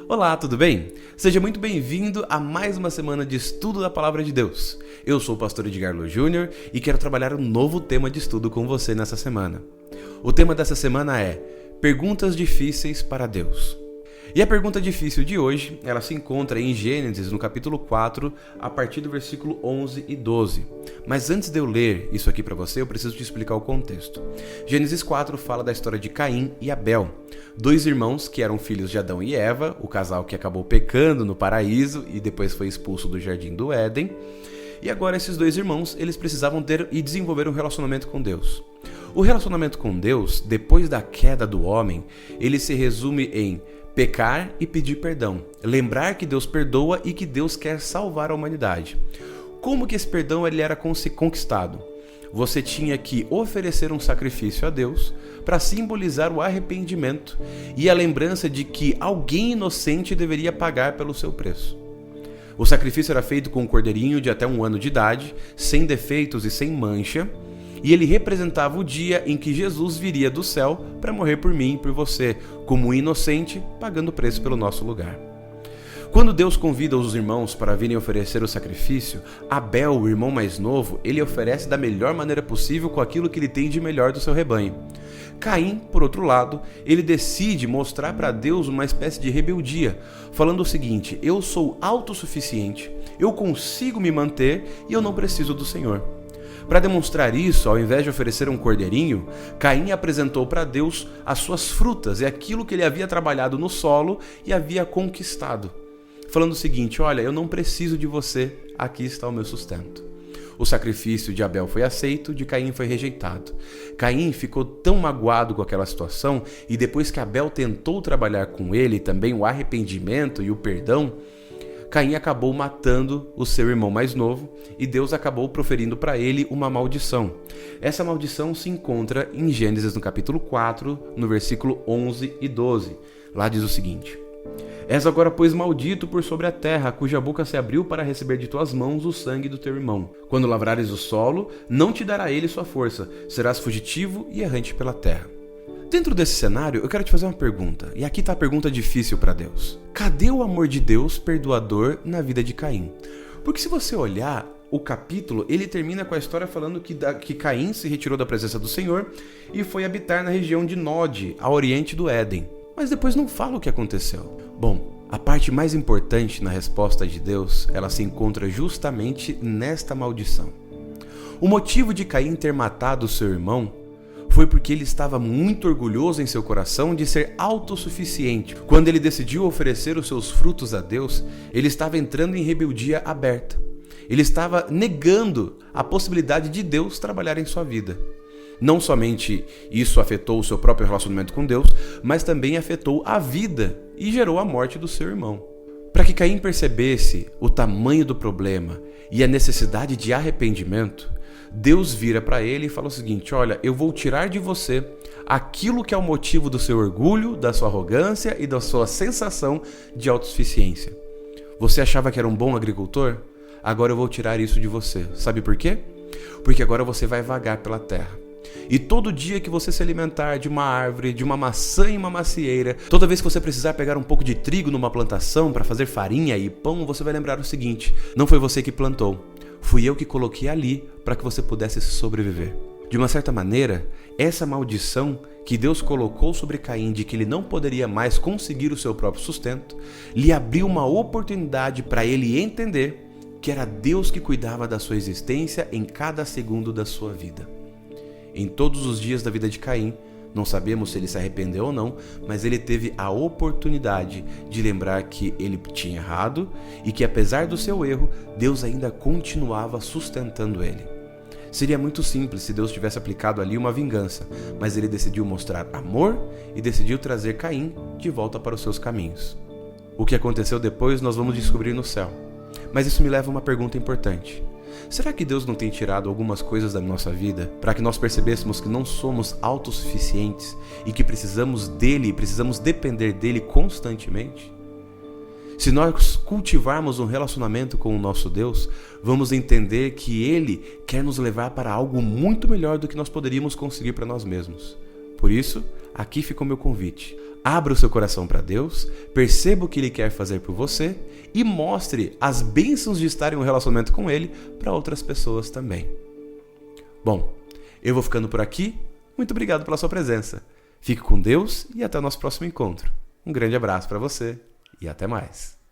Olá, tudo bem? Seja muito bem-vindo a mais uma semana de estudo da Palavra de Deus. Eu sou o pastor Edgardo Júnior e quero trabalhar um novo tema de estudo com você nessa semana. O tema dessa semana é Perguntas Difíceis para Deus. E a pergunta difícil de hoje, ela se encontra em Gênesis, no capítulo 4, a partir do versículo 11 e 12. Mas antes de eu ler isso aqui para você, eu preciso te explicar o contexto. Gênesis 4 fala da história de Caim e Abel, dois irmãos que eram filhos de Adão e Eva, o casal que acabou pecando no paraíso e depois foi expulso do jardim do Éden. E agora esses dois irmãos, eles precisavam ter e desenvolver um relacionamento com Deus. O relacionamento com Deus, depois da queda do homem, ele se resume em pecar e pedir perdão. Lembrar que Deus perdoa e que Deus quer salvar a humanidade. Como que esse perdão ele era conquistado? Você tinha que oferecer um sacrifício a Deus para simbolizar o arrependimento e a lembrança de que alguém inocente deveria pagar pelo seu preço. O sacrifício era feito com um cordeirinho de até 1 ano de idade, sem defeitos e sem mancha, e ele representava o dia em que Jesus viria do céu para morrer por mim e por você, como um inocente, pagando o preço pelo nosso lugar. Quando Deus convida os irmãos para virem oferecer o sacrifício, Abel, o irmão mais novo, ele oferece da melhor maneira possível com aquilo que ele tem de melhor do seu rebanho. Caim, por outro lado, ele decide mostrar para Deus uma espécie de rebeldia, falando o seguinte: eu sou autossuficiente, eu consigo me manter e eu não preciso do Senhor. Para demonstrar isso, ao invés de oferecer um cordeirinho, Caim apresentou para Deus as suas frutas e aquilo que ele havia trabalhado no solo e havia conquistado, falando o seguinte: olha, eu não preciso de você, aqui está o meu sustento. O sacrifício de Abel foi aceito, de Caim foi rejeitado. Caim ficou tão magoado com aquela situação e depois que Abel tentou trabalhar com ele também o arrependimento e o perdão, Caim acabou matando o seu irmão mais novo e Deus acabou proferindo para ele uma maldição. Essa maldição se encontra em Gênesis no capítulo 4, no versículo 11 e 12. Lá diz o seguinte: És agora, pois, maldito por sobre a terra, cuja boca se abriu para receber de tuas mãos o sangue do teu irmão. Quando lavrares o solo, não te dará ele sua força, serás fugitivo e errante pela terra. Dentro desse cenário, eu quero te fazer uma pergunta, e aqui está a pergunta difícil para Deus. Cadê o amor de Deus perdoador na vida de Caim? Porque se você olhar, o capítulo, ele termina com a história falando que Caim se retirou da presença do Senhor e foi habitar na região de Nod, a oriente do Éden. Mas depois não fala o que aconteceu. Bom, a parte mais importante na resposta de Deus, ela se encontra justamente nesta maldição. O motivo de Caim ter matado seu irmão foi porque ele estava muito orgulhoso em seu coração de ser autossuficiente. Quando ele decidiu oferecer os seus frutos a Deus, ele estava entrando em rebeldia aberta. Ele estava negando a possibilidade de Deus trabalhar em sua vida. Não somente isso afetou o seu próprio relacionamento com Deus, mas também afetou a vida e gerou a morte do seu irmão. Para que Caim percebesse o tamanho do problema e a necessidade de arrependimento, Deus vira para ele e fala o seguinte: olha, eu vou tirar de você aquilo que é o motivo do seu orgulho, da sua arrogância e da sua sensação de autossuficiência. Você achava que era um bom agricultor? Agora eu vou tirar isso de você. Sabe por quê? Porque agora você vai vagar pela terra. E todo dia que você se alimentar de uma árvore, de uma maçã em uma macieira, toda vez que você precisar pegar um pouco de trigo numa plantação para fazer farinha e pão, você vai lembrar o seguinte: não foi você que plantou, fui eu que coloquei ali para que você pudesse sobreviver. De uma certa maneira, essa maldição que Deus colocou sobre Caim de que ele não poderia mais conseguir o seu próprio sustento, lhe abriu uma oportunidade para ele entender que era Deus que cuidava da sua existência em cada segundo da sua vida. Em todos os dias da vida de Caim, não sabemos se ele se arrependeu ou não, mas ele teve a oportunidade de lembrar que ele tinha errado e que, apesar do seu erro, Deus ainda continuava sustentando ele. Seria muito simples se Deus tivesse aplicado ali uma vingança, mas ele decidiu mostrar amor e decidiu trazer Caim de volta para os seus caminhos. O que aconteceu depois nós vamos descobrir no céu. Mas isso me leva a uma pergunta importante. Será que Deus não tem tirado algumas coisas da nossa vida para que nós percebêssemos que não somos autossuficientes e que precisamos dele e precisamos depender dele constantemente? Se nós cultivarmos um relacionamento com o nosso Deus, vamos entender que Ele quer nos levar para algo muito melhor do que nós poderíamos conseguir para nós mesmos. Por isso, aqui fica o meu convite. Abra o seu coração para Deus, perceba o que Ele quer fazer por você e mostre as bênçãos de estar em um relacionamento com Ele para outras pessoas também. Bom, eu vou ficando por aqui. Muito obrigado pela sua presença. Fique com Deus e até o nosso próximo encontro. Um grande abraço para você e até mais.